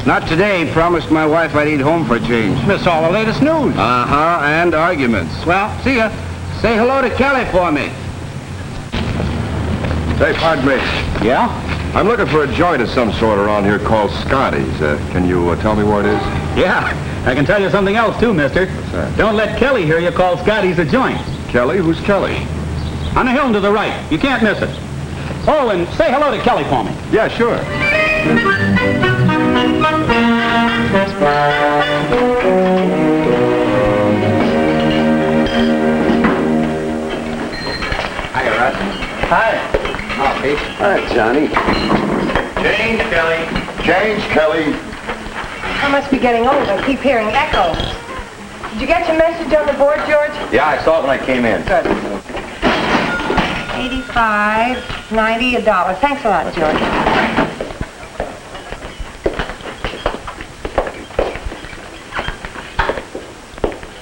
Not today. Promised my wife I'd eat home for a change. Missed all the latest news. Uh-huh, and arguments. Well, see ya. Say hello to Kelly for me. Say, pardon me. Yeah? I'm looking for a joint of some sort around here called Scotty's. Can you tell me where it is? Yeah. I can tell you something else, too, mister. What's that? Don't let Kelly hear you call Scotty's a joint. Kelly? Who's Kelly? On the hill to the right. You can't miss it. Oh, and say hello to Kelly for me. Yeah, sure. Hiya, Russ. Hi. Oh, Pete. Hi, Johnny. Change, Kelly. Change, Kelly. I must be getting old. I keep hearing echoes. Did you get your message on the board, George? Yeah, I saw it when I came in. Good. 85, 90, $1. Thanks a lot, George.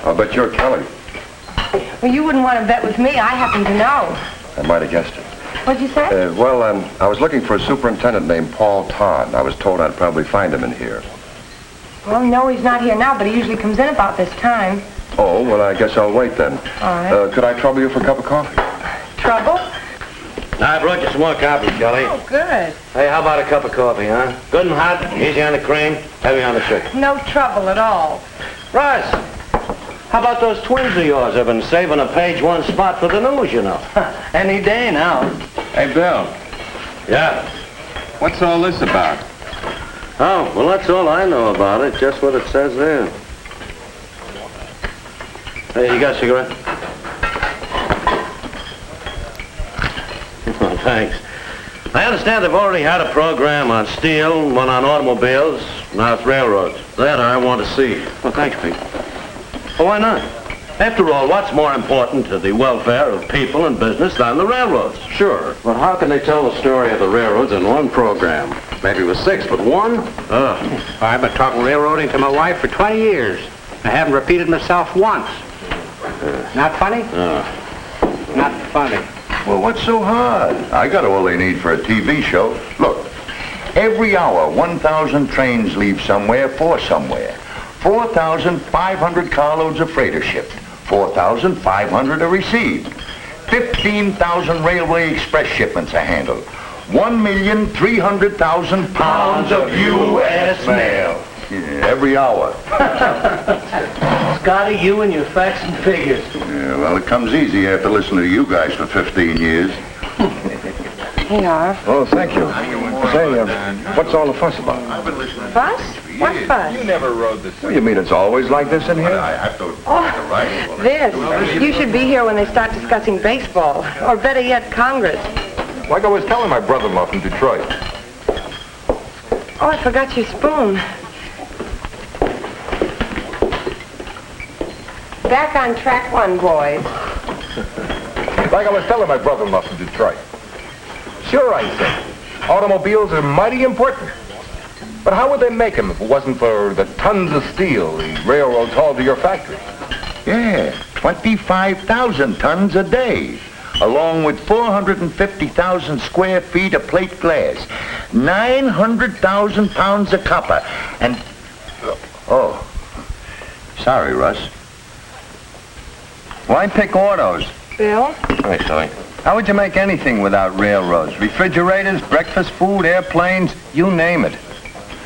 I'll bet you're Kelly. Well, you wouldn't want to bet with me. I happen to know. I might have guessed it. What'd you say? I was looking for a superintendent named Paul Todd. I was told I'd probably find him in here. Well, no, he's not here now, but he usually comes in about this time. Oh, well, I guess I'll wait then. All right. Could I trouble you for a cup of coffee? Trouble? I brought you some more coffee, Kelly. Oh, good. Hey, how about a cup of coffee, huh? Good and hot, easy on the cream, heavy on the sugar. No trouble at all. Russ, how about those twins of yours? I've been saving a page one spot for the news, you know. Any day now. Hey, Bill. Yeah. What's all this about? Oh, well, that's all I know about it, just what it says there. Hey, you got a cigarette? Oh, thanks. I understand they've already had a program on steel, one on automobiles, now it's railroads. That I want to see. Well, thanks, Pete. Well, why not? After all, what's more important to the welfare of people and business than the railroads? Sure, but how can they tell the story of the railroads in one program? Maybe it was 6, but one? I've been talking railroading to my wife for 20 years. I haven't repeated myself once. Not funny? Not funny. Well, what's so hard? I got all they need for a TV show. Look, every hour, 1,000 trains leave somewhere for somewhere. 4,500 carloads of freight are shipped. 4,500 are received. 15,000 railway express shipments are handled. 1,300,000 pounds of U.S. mail. Yeah, every hour. Scotty, you and your facts and figures. Yeah, well, it comes easy after listening to you guys for 15 years. Here you are. Oh, thank you. Say, what's all the fuss about? Fuss? What fuss? You never rode this. Well, you mean it's always like this in here? I have to write. This. You should be here when they start discussing baseball. Or better yet, Congress. Like I was telling my brother-in-law from Detroit. Oh, I forgot your spoon. Back on track 1, boys. Like I was telling my brother-in-law from Detroit. Sure, I said, automobiles are mighty important. But how would they make them if it wasn't for the tons of steel the railroads hauled to your factory? Yeah, 25,000 tons a day, along with 450,000 square feet of plate glass, 900,000 pounds of copper, and... Oh, sorry, Russ. Why pick autos? Bill? Hey, Sonny. How would you make anything without railroads? Refrigerators, breakfast food, airplanes, you name it.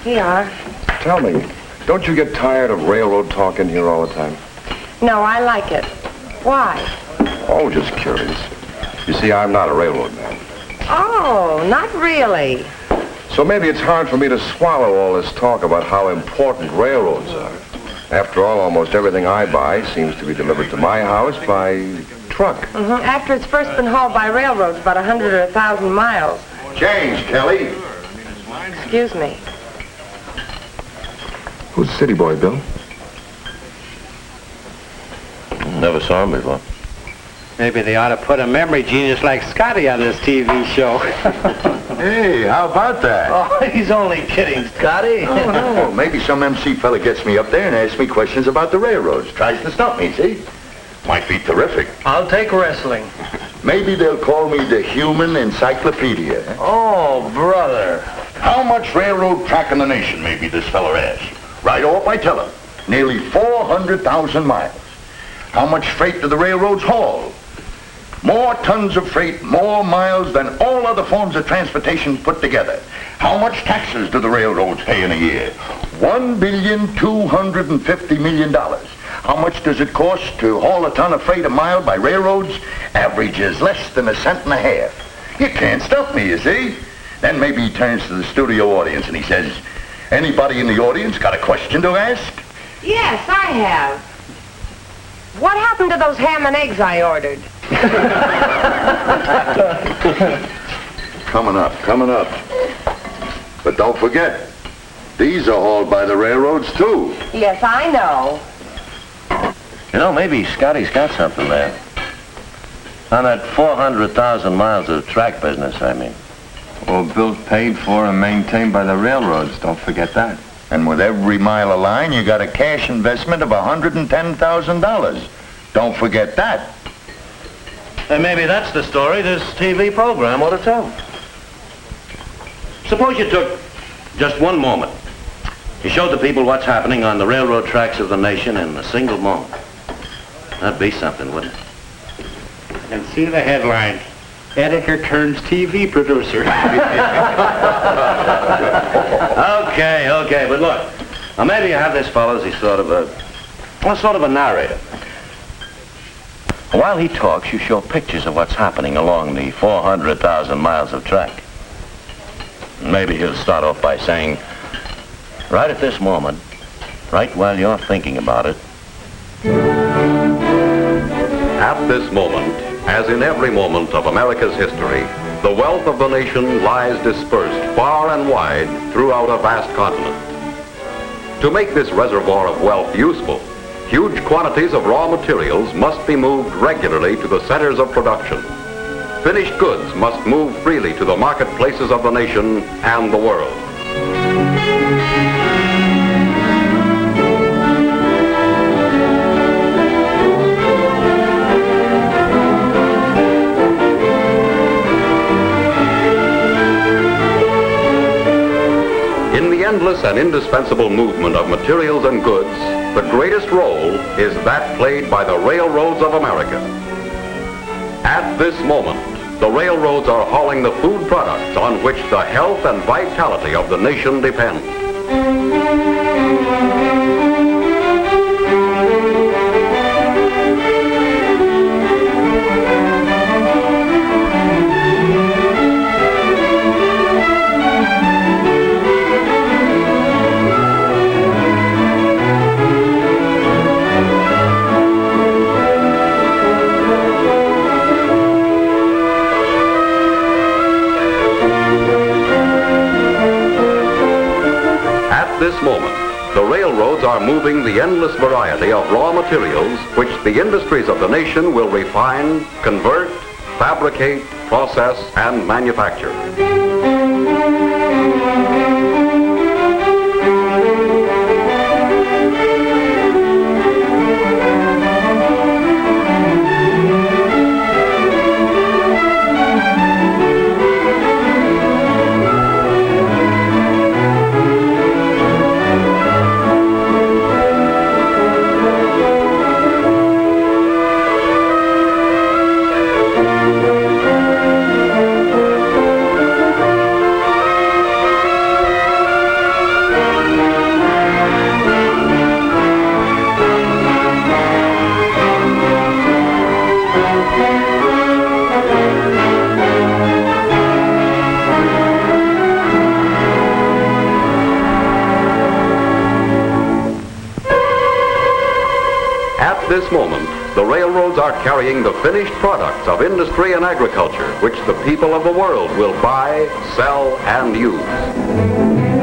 Here you are. Tell me, don't you get tired of railroad talk in here all the time? No, I like it. Why? Oh, just curious. You see, I'm not a railroad man. Oh, not really. So maybe it's hard for me to swallow all this talk about how important railroads are. After all, almost everything I buy seems to be delivered to my house by truck. After it's first been hauled by railroads about 100 or 1,000 miles. Change, Kelly. Excuse me. Who's the city boy, Bill? Never saw him before. Maybe they ought to put a memory genius like Scotty on this TV show. Hey, how about that? Oh, he's only kidding, Scotty. Oh, no. Maybe some MC fella gets me up there and asks me questions about the railroads. Tries to stump me, see? Might be terrific. I'll take wrestling. Maybe they'll call me the human encyclopedia. Oh, brother. How much railroad track in the nation, maybe this fella asks. Right off, I tell him. Nearly 400,000 miles. How much freight do the railroads haul? More tons of freight, more miles than all other forms of transportation put together. How much taxes do the railroads pay in a year? $1,250,000,000. How much does it cost to haul a ton of freight a mile by railroads? Averages less than a cent and a half. You can't stop me, you see? Then maybe he turns to the studio audience and he says, anybody in the audience got a question to ask? Yes, I have. What happened to those ham and eggs I ordered? Coming up. But don't forget, these are hauled by the railroads too. Yes, I know. You know, maybe Scotty's got something there. On that 400,000 miles of track business, I mean. Well, built, paid for, and maintained by the railroads. Don't forget that. And with every mile of line, you got a cash investment of $110,000. Don't forget that. And maybe that's the story this TV program ought to tell. Suppose you took just one moment. You showed the people what's happening on the railroad tracks of the nation in a single moment. That'd be something, wouldn't it? And see the headline. Editor turns TV producer. Okay, but look. Now maybe you have this fellow as he's sort of a narrator. While he talks, you show pictures of what's happening along the 400,000 miles of track. Maybe he'll start off by saying, right at this moment, right while you're thinking about it. At this moment, as in every moment of America's history, the wealth of the nation lies dispersed far and wide throughout a vast continent. To make this reservoir of wealth useful, huge quantities of raw materials must be moved regularly to the centers of production. Finished goods must move freely to the marketplaces of the nation and the world. In the endless and indispensable movement of materials and goods, the greatest role is that played by the railroads of America. At this moment, the railroads are hauling the food products on which the health and vitality of the nation depend. At this moment, the railroads are moving the endless variety of raw materials which the industries of the nation will refine, convert, fabricate, process, and manufacture. At this moment, the railroads are carrying the finished products of industry and agriculture, which the people of the world will buy, sell, and use.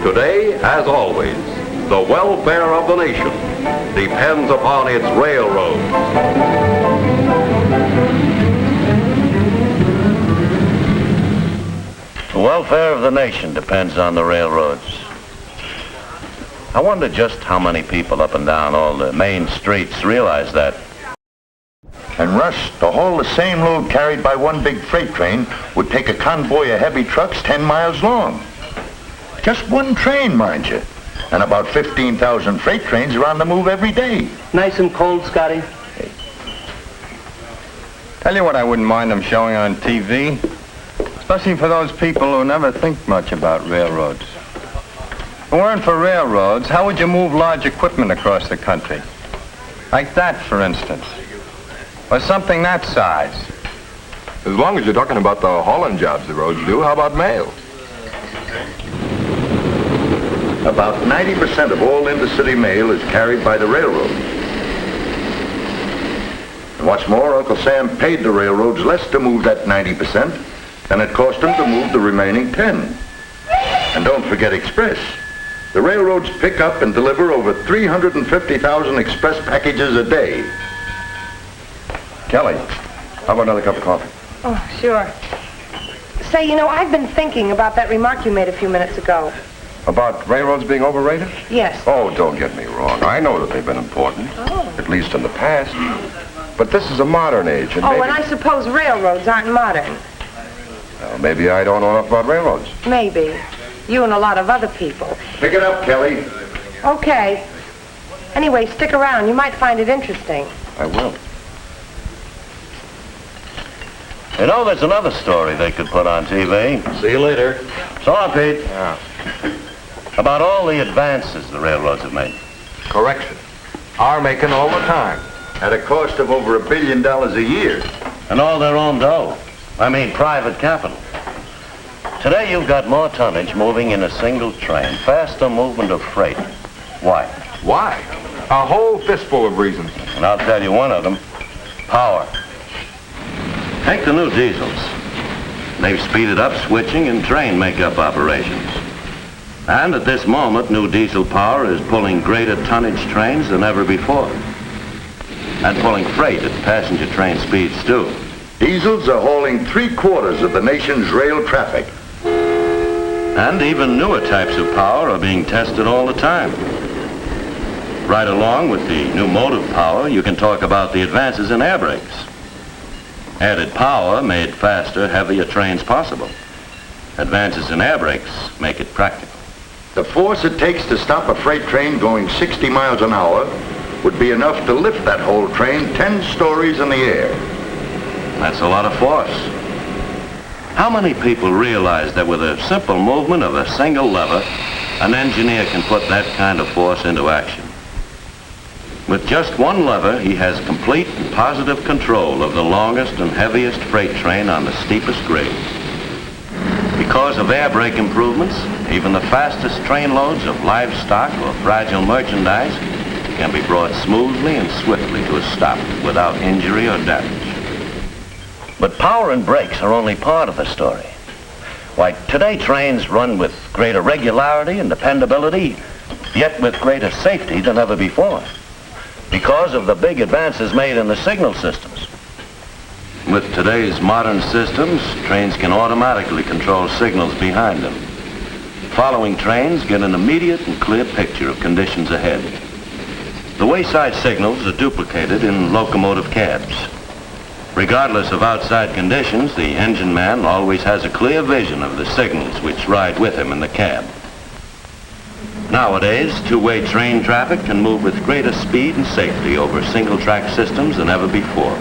Today, as always, the welfare of the nation depends upon its railroads. The welfare of the nation depends on the railroads. I wonder just how many people up and down all the main streets realize that. And Russ, to haul the same load carried by one big freight train would take a convoy of heavy trucks 10 miles long. Just one train, mind you. And about 15,000 freight trains are on the move every day. Nice and cold, Scotty. Tell you what I wouldn't mind them showing on TV. Especially for those people who never think much about railroads. If it weren't for railroads, how would you move large equipment across the country? Like that, for instance. Or something that size. As long as you're talking about the hauling jobs the roads do, how about mail? About 90% of all intercity mail is carried by the railroad. And what's more, Uncle Sam paid the railroads less to move that 90% than it cost him to move the remaining 10. And don't forget express. The railroads pick up and deliver over 350,000 express packages a day. Kelly, how about another cup of coffee? Oh, sure. Say, you know, I've been thinking about that remark you made a few minutes ago. About railroads being overrated? Yes. Oh, don't get me wrong. I know that they've been important, at least in the past. But this is a modern age, and Oh, maybe... and I suppose railroads aren't modern. Well, maybe I don't know enough about railroads. Maybe. You and a lot of other people. Pick it up, Kelly. Okay. Anyway, stick around. You might find it interesting. I will. You know, there's another story they could put on TV. See you later. So long, Pete. Yeah. About all the advances the railroads have made. Correction. are making all the time. At a cost of over $1 billion a year. And all their own dough. I mean, private capital. Today you've got more tonnage moving in a single train, faster movement of freight. Why? Why? A whole fistful of reasons. And I'll tell you one of them. Power. Take the new diesels. They've speeded up switching and train makeup operations. And at this moment, new diesel power is pulling greater tonnage trains than ever before. And pulling freight at passenger train speeds, too. Diesels are hauling 3/4 of the nation's rail traffic. And even newer types of power are being tested all the time. Right along with the new motive power, you can talk about the advances in air brakes. Added power made faster, heavier trains possible. Advances in air brakes make it practical. The force it takes to stop a freight train going 60 miles an hour would be enough to lift that whole train 10 stories in the air. That's a lot of force. How many people realize that with a simple movement of a single lever, an engineer can put that kind of force into action? With just one lever, he has complete and positive control of the longest and heaviest freight train on the steepest grade. Because of air brake improvements, even the fastest train loads of livestock or fragile merchandise can be brought smoothly and swiftly to a stop without injury or damage. But power and brakes are only part of the story. Why, today trains run with greater regularity and dependability, yet with greater safety than ever before, because of the big advances made in the signal systems. With today's modern systems, trains can automatically control signals behind them. Following trains get an immediate and clear picture of conditions ahead. The wayside signals are duplicated in locomotive cabs. Regardless of outside conditions, the engine man always has a clear vision of the signals which ride with him in the cab. Nowadays, two-way train traffic can move with greater speed and safety over single-track systems than ever before.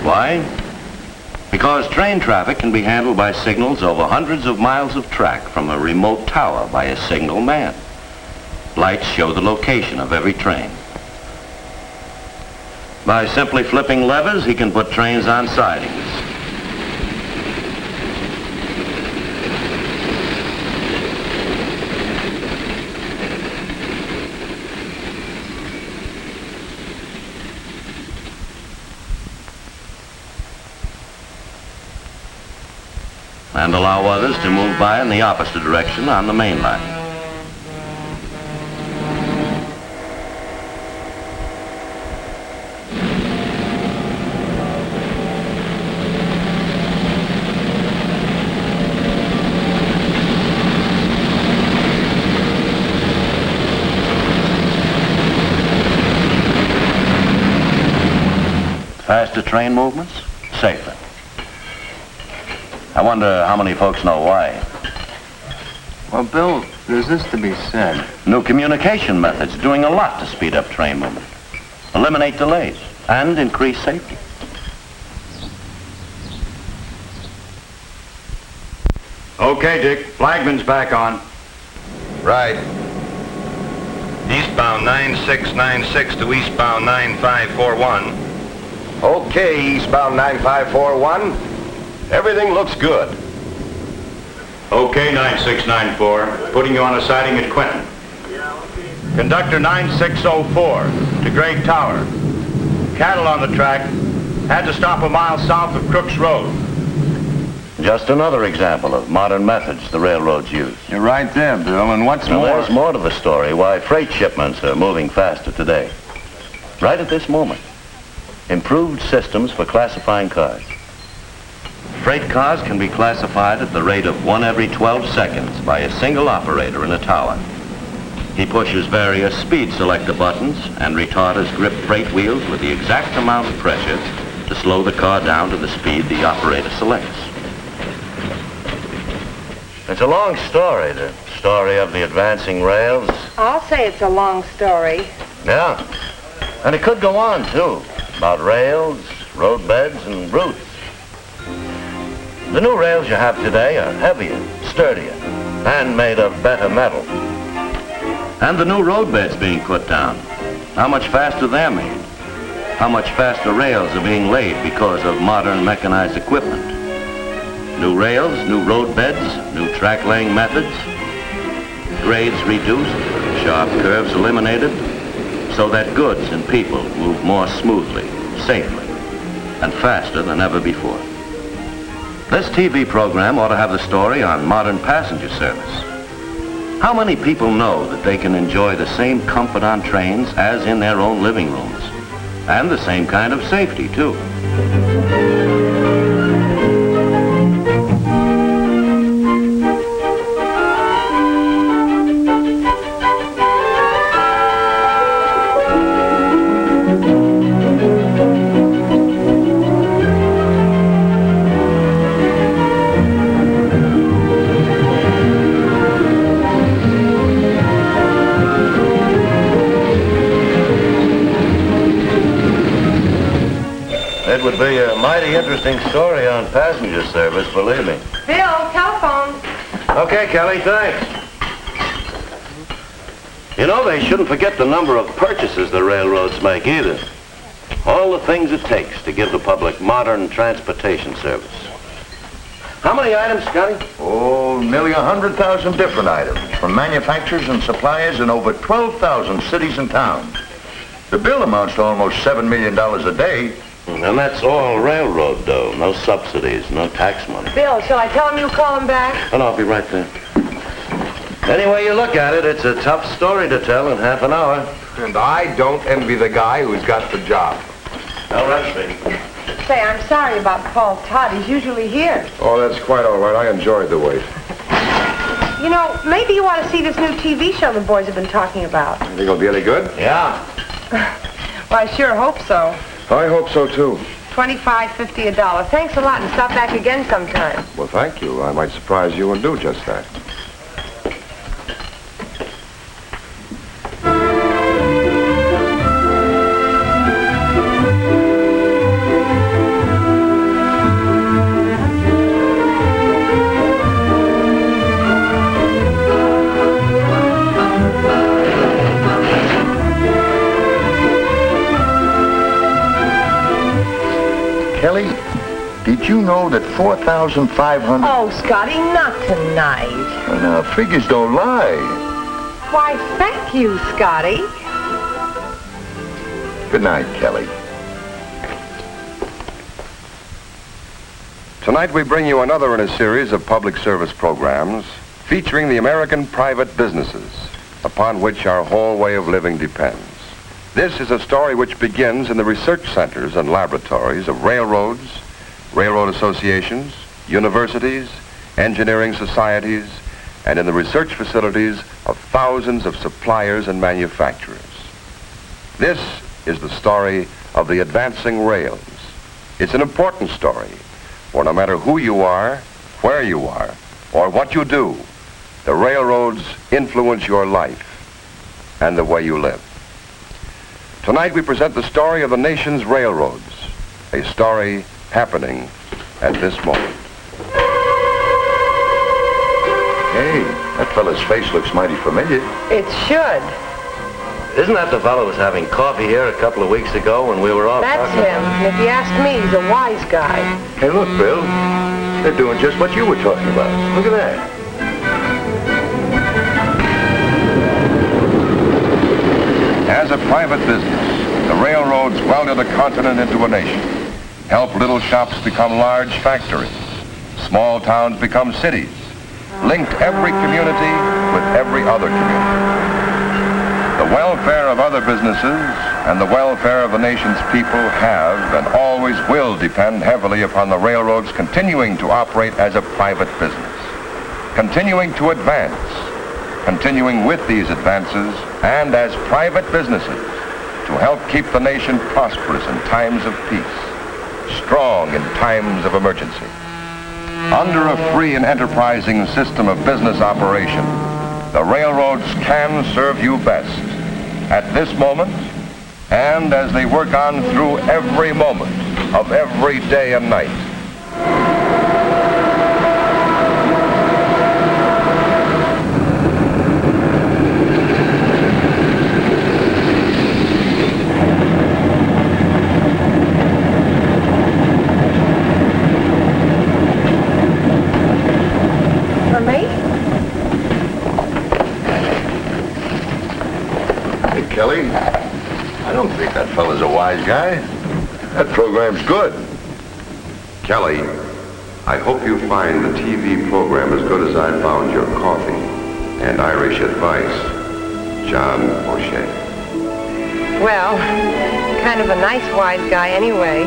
Why? Because train traffic can be handled by signals over hundreds of miles of track from a remote tower by a single man. Lights show the location of every train. By simply flipping levers, he can put trains on sidings. And allow others to move by in the opposite direction on the main line. Faster train movements, safer. I wonder how many folks know why. Well, Bill, there's this to be said. New communication methods doing a lot to speed up train movement, eliminate delays, and increase safety. Okay, Dick. Flagman's back on. Right. Eastbound 9696 to eastbound 9541. Okay, eastbound 9541. Everything looks good. Okay, 9694. Putting you on a siding at Quinton. Conductor 9604 to Great Tower. Cattle on the track. Had to stop a mile south of Crook's Road. Just another example of modern methods the railroads use. You're right there, Bill. And what's Now, more... there's more to the story why freight shipments are moving faster today. Right at this moment. Improved systems for classifying cars. Freight cars can be classified at the rate of 1 every 12 seconds by a single operator in a tower. He pushes various speed selector buttons and retarders grip freight wheels with the exact amount of pressure to slow the car down to the speed the operator selects. It's a long story, the story of the advancing rails. I'll say it's a long story. Yeah, and it could go on, too, about rails, roadbeds, and routes. The new rails you have today are heavier, sturdier, and made of better metal. And the new roadbeds being put down. how much faster they're made, how much faster rails are being laid because of modern mechanized equipment. New rails, new road beds, new track laying methods, grades reduced, sharp curves eliminated, so that goods and people move more smoothly, safely, and faster than ever before. This TV program ought to have the story on modern passenger service. How many people know that they can enjoy the same comfort on trains as in their own living rooms? And the same kind of safety, too. It would be a mighty interesting story on passenger service, believe me. Bill, telephone. Okay, Kelly, thanks. You know, they shouldn't forget the number of purchases the railroads make either. All the things it takes to give the public modern transportation service. How many items, Scotty? Oh, nearly 100,000 different items from manufacturers and suppliers in over 12,000 cities and towns. The bill amounts to almost $7 million a day. And that's all railroad dough. No subsidies, no tax money. Bill, shall I tell him you call him back? And I'll be right there. Any way you look at it, it's a tough story to tell in half an hour. And I don't envy the guy who's got the job. All right, Speedy. Say, I'm sorry about Paul Todd. He's usually here. Oh, that's quite all right. I enjoyed the wait. You know, maybe you ought to see this new TV show the boys have been talking about. You think it'll be any good? Yeah. Well, I sure hope so. I hope so, too. $25, $50 a dollar. Thanks a lot, and stop back again sometime. Well, thank you. I might surprise you and do just that. Kelly, did you know that 4,500... Oh, Scotty, not tonight. Well, now, figures don't lie. Why, thank you, Scotty. Good night, Kelly. Tonight we bring you another in a series of public service programs featuring the American private businesses upon which our whole way of living depends. This is a story which begins in the research centers and laboratories of railroads, railroad associations, universities, engineering societies, and in the research facilities of thousands of suppliers and manufacturers. This is the story of the advancing rails. It's an important story, for no matter who you are, where you are, or what you do, the railroads influence your life and the way you live. Tonight we present the story of the nation's railroads, a story happening at this moment. Hey, that fella's face looks mighty familiar. It should. Isn't that the fellow who was having coffee here a couple of weeks ago when we were all That's talking him. And if you ask me, he's a wise guy. Hey, look, Bill. They're doing just what you were talking about. Look at that. As a private business, the railroads welded a continent into a nation, help little shops become large factories, small towns become cities, linked every community with every other community. The welfare of other businesses and the welfare of the nation's people have and always will depend heavily upon the railroads continuing to operate as a private business, continuing to advance, continuing with these advances and as private businesses to help keep the nation prosperous in times of peace, strong in times of emergency. Under a free and enterprising system of business operation, the railroads can serve you best at this moment and as they work on through every moment of every day and night. fella's a wise guy. That program's good. Kelly, I hope you find the TV program as good as I found your coffee and Irish advice. John O'Shea. Well, kind of a nice wise guy anyway.